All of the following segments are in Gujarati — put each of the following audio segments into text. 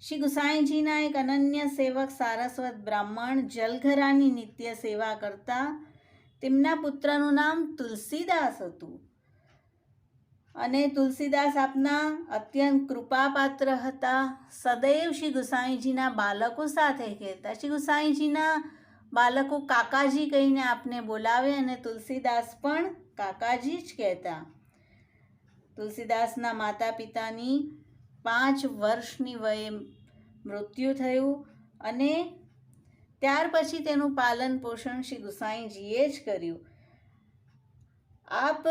શ્રી ગુસાઈજીના એક અનન્ય સેવક સારસ્વત બ્રાહ્મણ જલઘરાની નિત્ય સેવા કરતા. તેમના પુત્રનું નામ તુલસીદાસ હતું અને તુલસીદાસ આપના અત્યંત કૃપાપાત્ર હતા. સદૈવ શ્રી ગુસાઈજીના બાળકો સાથે કહેતા. શ્રી ગુસાઈજીના બાળકો કાકાજી કહીને આપને બોલાવે અને તુલસીદાસ પણ કાકાજી જ કહેતા. તુલસીદાસના માતા પિતાની 5 વર્ષની વયે મૃત્યુ થયું અને ત્યાર પછી તેનું પાલન પોષણ શ્રી ગુસાઈજીએ જ કર્યું. આપ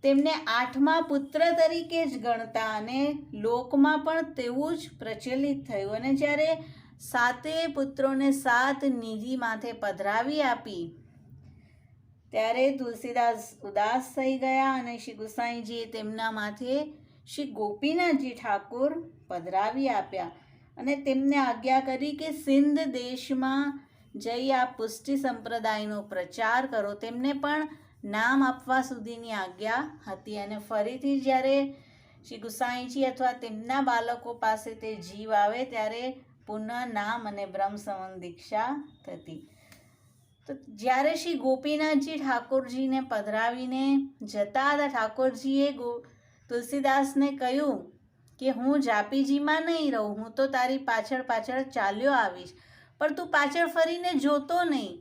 તેમને 8મા પુત્ર તરીકે જ ગણતા અને લોકમાં પણ તેવું જ પ્રચલિત થયું. અને જ્યારે 7 પુત્રોને 7 નિધિ માથે પધરાવી આપી ત્યારે તુલસીદાસ ઉદાસ થઈ ગયા અને શ્રી ગુસાઈજીએ તેમના માથે શ્રી ગોપીનાથજી ઠાકોર પધરાવી આપ્યા અને તેમને આજ્ઞા કરી કે સિંધ દેશમાં જઈ આ પુષ્ટિ સંપ્રદાયનો પ્રચાર કરો. તેમને પણ નામ આપવા સુધીની આજ્ઞા હતી. અને ફરીથી જ્યારે શ્રી ગુસાઈજી અથવા તેમના બાળકો પાસે તે જીવ આવે ત્યારે પુનઃ નામ અને બ્રહ્મ સંબંધ દીક્ષા થતી. તો જ્યારે શ્રી ગોપીનાથજી ઠાકોરજીને પધરાવીને જતા હતા, ઠાકોરજીએ તુલસીદાસને કહ્યું કે હું જાપીજીમાં નહીં રહું, હું તો તારી પાછળ પાછળ ચાલ્યો આવીશ, પણ તું પાછળ ફરીને જોતો નહીં.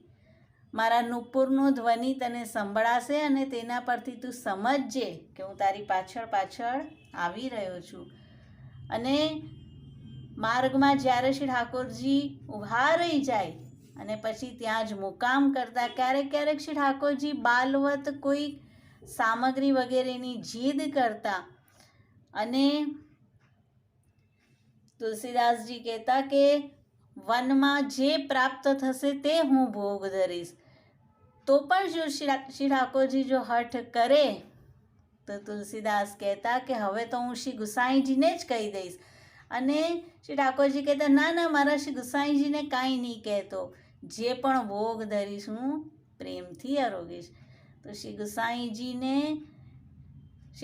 મારા નુપુરનો ધ્વનિ તને સંભળાશે અને તેના પરથી તું સમજજે કે હું તારી પાછળ પાછળ આવી રહ્યો છું. અને માર્ગમાં જ્યારે શ્રી ઠાકોરજી ઊભા રહી જાય અને પછી ત્યાં જ મુકામ કરતા. ક્યારેક ક્યારેક શ્રી ઠાકોરજી બાલવત કોઈ સામગ્રી વગેરેની જીદ કરતા અને તુલસીદાસજી કહેતા કે વનમાં જે પ્રાપ્ત થશે તે હું ભોગ ધરીશ. તો પણ જો શ્રી ઠાકોરજી જો હઠ કરે તો તુલસીદાસ કહેતા કે હવે તો હું શ્રી ગુસાઈજીને જ કહી દઈશ. અને શ્રી ઠાકોરજી કહેતા ના ના, મારા શ્રી ગુસાઈજીને કાંઈ નહીં કહેતો, જે પણ ભોગ ધરીશ હું પ્રેમથી આરોગીશ. તો શ્રી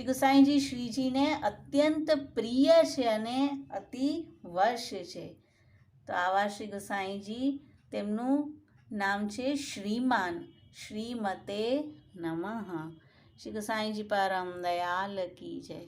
ગુસાઈજી શ્રીજીને અત્યંત પ્રિય છે અને અતિ વશ છે. તો આવા શ્રી ગુસાઈજી, તેમનું નામ છે શ્રીમાન. શ્રીમતે નમઃ. શ્રી ગુસાઈજી પરમ દયાલ કી જય.